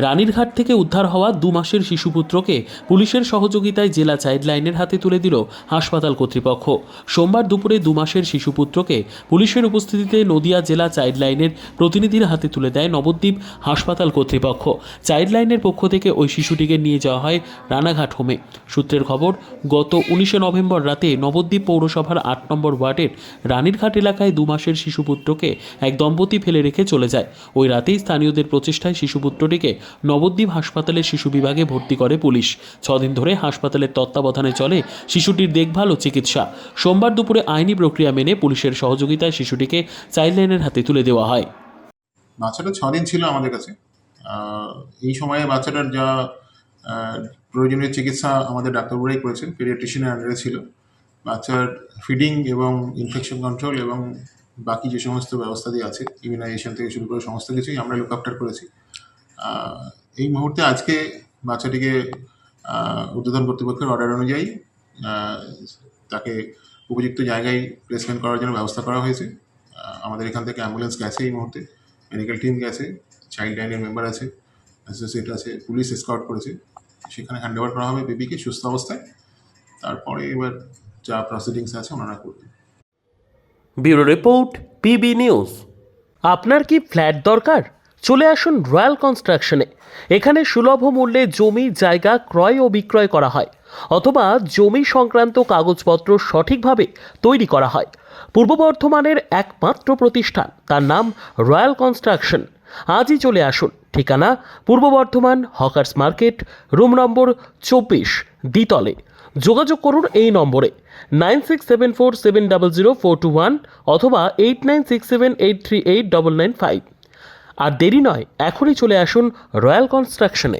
রানীরঘাট থেকে উদ্ধার হওয়া 2 মাসের শিশুপুত্রকে পুলিশের সহযোগিতায় জেলা চাইল্ডলাইনের হাতে তুলে দিল হাসপাতাল কর্তৃপক্ষ। সোমবার দুপুরে 2 মাসের শিশুপুত্রকে পুলিশের উপস্থিতিতে নদিয়া জেলা চাইল্ডলাইনের প্রতিনিধির হাতে তুলে দেয় নবদ্বীপ হাসপাতাল কর্তৃপক্ষ। চাইল্ডলাইনের পক্ষ থেকে ওই শিশুটিকে নিয়ে যাওয়া হয় রানাঘাট হোমে। সূত্রের খবর, গত 19 নভেম্বর রাতে নবদ্বীপ পৌরসভার 8 নম্বর ওয়ার্ডের রানীরঘাট এলাকায় 2 মাসের শিশুপুত্রকে এক দম্পতি ফেলে রেখে চলে যায়। ওই রাতেই স্থানীয়দের প্রচেষ্টায় শিশুপুত্রটিকে নবদ্বীপ হাসপাতালের শিশু বিভাগে ভর্তি করে পুলিশ। 6 দিন ধরে হাসপাতালের তত্ত্বাবধানে চলে শিশুটির দেখভাল ও চিকিৎসা। সোমবার দুপুরে আইনি প্রক্রিয়া মেনে পুলিশের সহযোগিতায় শিশুটিকে চাইল্ডলাইনের হাতে তুলে দেওয়া হয়। বাচ্চাটা 6 দিন ছিল আমাদের কাছে। এই সময়ে বাচ্চাটার যা প্রয়োজনীয় চিকিৎসা আমাদের ডাক্তারবাবুরাই করেছেন, পেডিয়াট্রিশিয়ানের আন্ডারে ছিল। বাচ্চার ফিডিং এবং ইনফেকশন কন্ট্রোল এবং বাকি যে সমস্ত ব্যবস্থাদি আছে, ইমিউনাইজেশন থেকে শুরু করে সমস্ত কিছুই আমরা লুক আফটার করেছি। এই মুহূর্তে আজকে বাচ্চাটিকে ঊর্ধ্বতন কর্তৃপক্ষের অর্ডার অনুযায়ী তাকে উপযুক্ত জায়গায় প্লেসমেন্ট করার জন্য ব্যবস্থা করা হয়েছে। আমাদের এখান থেকে অ্যাম্বুলেন্স গেছে, এই মুহূর্তে মেডিকেল টিম গেছে, চাইল্ড লাইনের মেম্বার আছে, অ্যাসোসিয়েট আছে, পুলিশ এসকর্ট করেছে। সেখানে হ্যান্ড ওভার করা হবে বেবিকে সুস্থ অবস্থায়। তারপরে এবার যা প্রসিডিংস আছে ওনারা করবেন। Bureau report, PB news. আপনার কি ফ্ল্যাট দরকার? চলে আসুন রয়্যাল কনস্ট্রাকশনে। এখানে সুলভ মূল্যে জমি জায়গা ক্রয় ও বিক্রয় করা হয়, অথবা জমি সংক্রান্ত কাগজপত্র সঠিকভাবে তৈরি করা হয়। পূর্ব বর্ধমানের একমাত্র প্রতিষ্ঠান, তার নাম রয়্যাল কনস্ট্রাকশন। আজই চলে আসুন। ঠিকানা পূর্ব Bardhaman hawkers market, room number 24, দ্বিতলে। যোগাযোগ করুন এই নম্বরে 9674700421 অথবা 8967838995। আর দেরি নয়, এখনই চলে আসুন রয়্যাল কনস্ট্রাকশনে।